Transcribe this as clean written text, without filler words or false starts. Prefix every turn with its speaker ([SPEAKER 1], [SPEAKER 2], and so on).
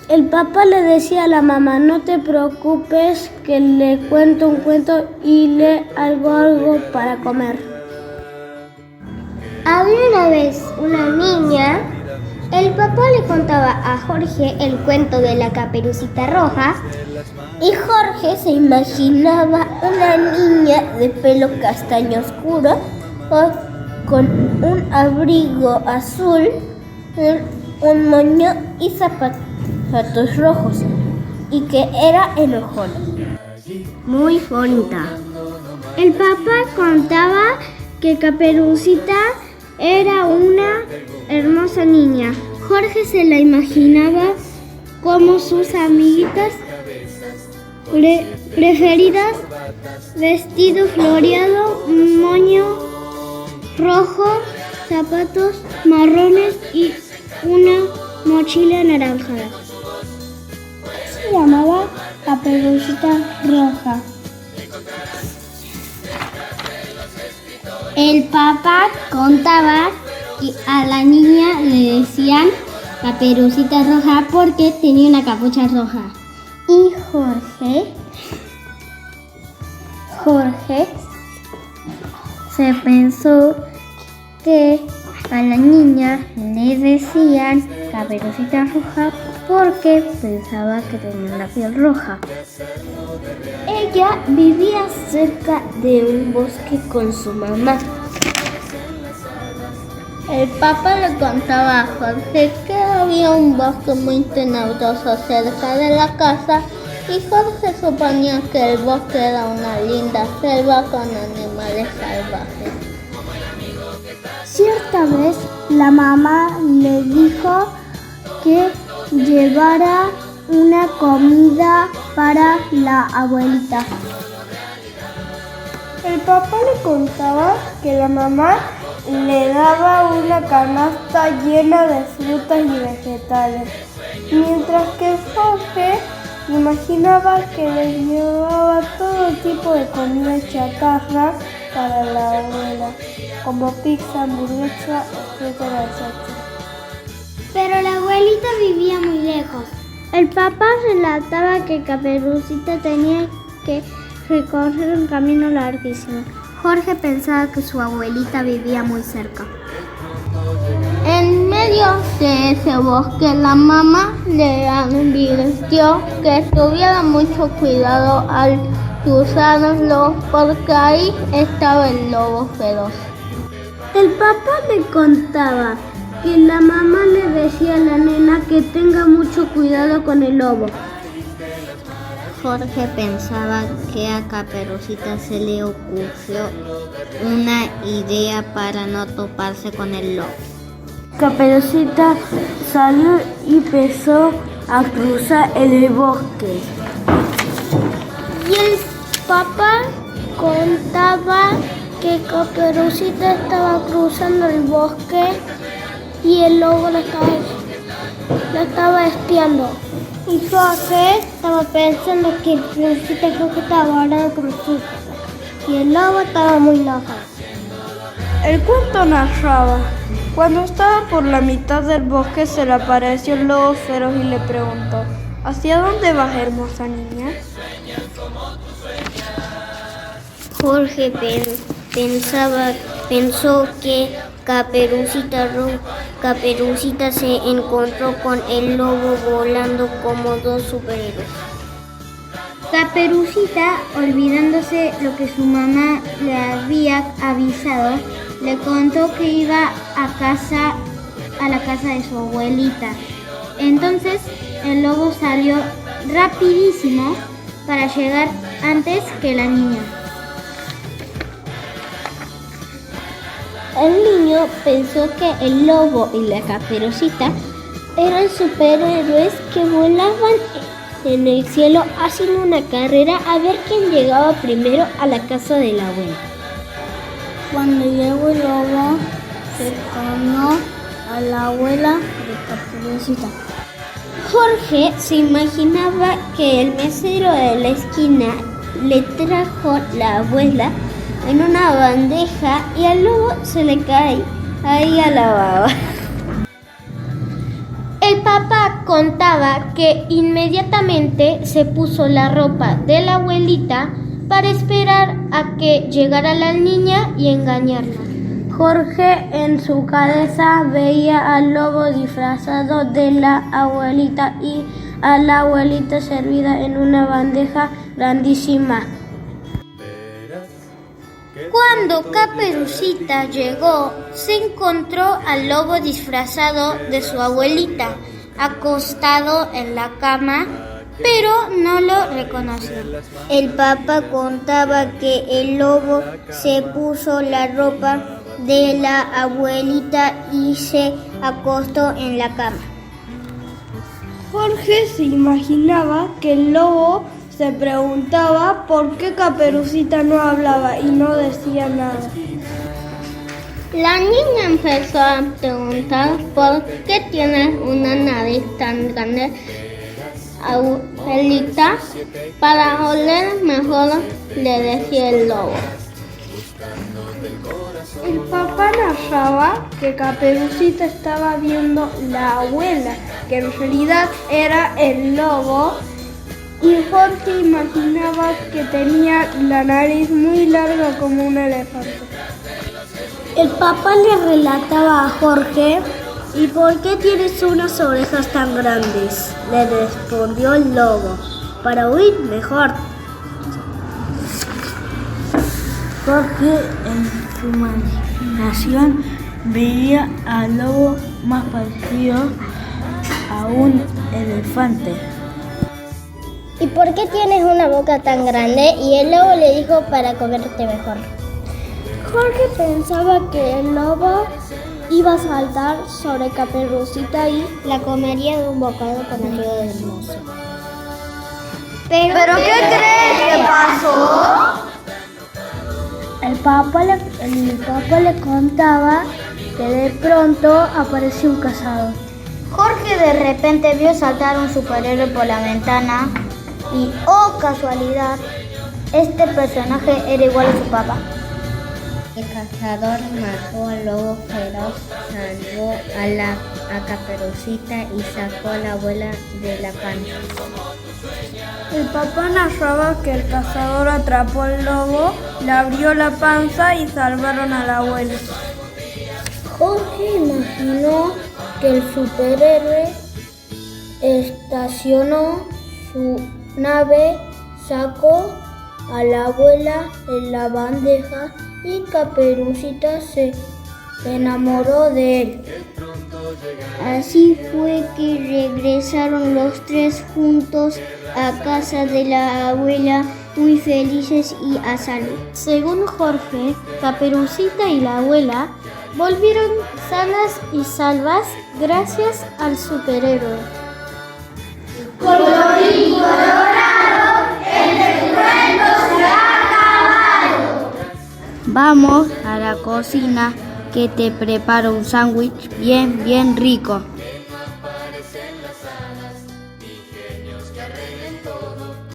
[SPEAKER 1] El papá le decía a la mamá: no te preocupes, que le cuento un cuento y lee algo para comer.
[SPEAKER 2] Había una vez una niña. El papá le contaba a Jorge el cuento de la Caperucita Roja y Jorge se imaginaba una niña de pelo castaño oscuro con un abrigo azul, un moño y zapatos rojos, y que era enojona.
[SPEAKER 1] Muy bonita.
[SPEAKER 2] El papá contaba que Caperucita era una hermosa niña. Jorge se la imaginaba como sus amiguitas preferidas, vestido floreado, moño rojo, zapatos marrones y una mochila anaranjada.
[SPEAKER 1] Se llamaba Caperucita Roja.
[SPEAKER 2] El papá contaba que a la niña le decían Caperucita Roja porque tenía una capucha roja. Y Jorge se pensó que a la niña le decían Caperucita Roja porque pensaba que tenía la piel roja.
[SPEAKER 1] Ella vivía cerca de un bosque con su mamá.
[SPEAKER 2] El papá le contaba a Jorge que había un bosque muy tenebroso cerca de la casa y Jorge suponía que el bosque era una linda selva con animales salvajes.
[SPEAKER 1] Cierta vez la mamá le dijo que llevara una comida para la abuelita. El papá le contaba que la mamá le daba una canasta llena de frutas y vegetales, mientras que Jorge imaginaba que le llevaba todo tipo de comida chatarra para la abuela, como pizza, hamburguesa, etcétera.
[SPEAKER 2] Pero la abuelita vivía muy lejos. El papá relataba que Caperucita tenía que recorrer un camino larguísimo. Jorge pensaba que su abuelita vivía muy cerca. En medio de ese bosque, la mamá le advirtió que tuviera mucho cuidado al cruzarlo porque ahí estaba el lobo feroz.
[SPEAKER 1] El papá le contaba que la mamá le decía a la nena que tenga mucho cuidado con el lobo.
[SPEAKER 2] Jorge pensaba que a Caperucita se le ocurrió una idea para no toparse con el lobo.
[SPEAKER 1] Caperucita salió y empezó a cruzar el bosque.
[SPEAKER 2] Y el papá contaba que Caperucita estaba cruzando el bosque y el lobo la estaba espiando. Y Jorge estaba pensando que Caperucita estaba guardando como fruta y el lobo estaba muy enojado.
[SPEAKER 1] El cuento narraba: cuando estaba por la mitad del bosque se le apareció el lobo feroz y le preguntó: ¿hacia dónde vas, hermosa niña?
[SPEAKER 2] Jorge pensó que Caperucita se encontró con el lobo volando como dos superhéroes. Caperucita, olvidándose lo que su mamá le había avisado, le contó que iba a la casa de su abuelita. Entonces el lobo salió rapidísimo para llegar antes que la niña. El niño pensó que el lobo y la Caperucita eran superhéroes que volaban en el cielo haciendo una carrera a ver quién llegaba primero a la casa de la abuela.
[SPEAKER 1] Cuando llegó el lobo, se comió a la abuela de Caperucita.
[SPEAKER 2] Jorge se imaginaba que el mesero de la esquina le trajo la abuela en una bandeja y al lobo se le cae ahí a la baba. El papá contaba que inmediatamente se puso la ropa de la abuelita para esperar a que llegara la niña y engañarla. Jorge en su cabeza veía al lobo disfrazado de la abuelita y a la abuelita servida en una bandeja grandísima. Cuando Caperucita llegó, se encontró al lobo disfrazado de su abuelita, acostado en la cama, pero no lo reconoció. El papá contaba que el lobo se puso la ropa de la abuelita y se acostó en la cama.
[SPEAKER 1] Jorge se imaginaba que el lobo se preguntaba por qué Caperucita no hablaba y no decía nada.
[SPEAKER 2] La niña empezó a preguntar por qué tienes una nariz tan grande, abuelita, para oler mejor, le decía el lobo.
[SPEAKER 1] El papá narraba que Caperucita estaba viendo la abuela, que en realidad era el lobo, y Jorge imaginaba que tenía la nariz muy larga como un elefante.
[SPEAKER 2] El papá le relataba a Jorge: ¿y por qué tienes unas orejas tan grandes?, le respondió el lobo: para oír mejor.
[SPEAKER 3] Jorge en su imaginación veía al lobo más parecido a un elefante.
[SPEAKER 2] ¿Y por qué tienes una boca tan grande? Y el lobo le dijo: para comerte mejor.
[SPEAKER 1] Jorge pensaba que el lobo iba a saltar sobre Caperucita y
[SPEAKER 2] la comería de un bocado con ayuda del mozo.
[SPEAKER 1] ¿Pero qué crees que pasó?
[SPEAKER 3] El papá le contaba que de pronto apareció un cazador.
[SPEAKER 2] Jorge de repente vio saltar un superhéroe por la ventana y, ¡oh casualidad!, este personaje era igual a su papá. El cazador mató al lobo feroz, salvó a Caperucita y sacó a la abuela de la panza.
[SPEAKER 1] El papá narraba que el cazador atrapó al lobo, le abrió la panza y salvaron a la abuela.
[SPEAKER 2] Jorge imaginó que el superhéroe estacionó su nave, sacó a la abuela en la bandeja y Caperucita se enamoró de él. Así fue que regresaron los tres juntos a casa de la abuela, muy felices y a salvo. Según Jorge, Caperucita y la abuela volvieron sanas y salvas gracias al superhéroe.
[SPEAKER 1] Colorín colorado, el cuento se ha acabado.
[SPEAKER 3] Vamos a la cocina que te preparo un sándwich bien rico.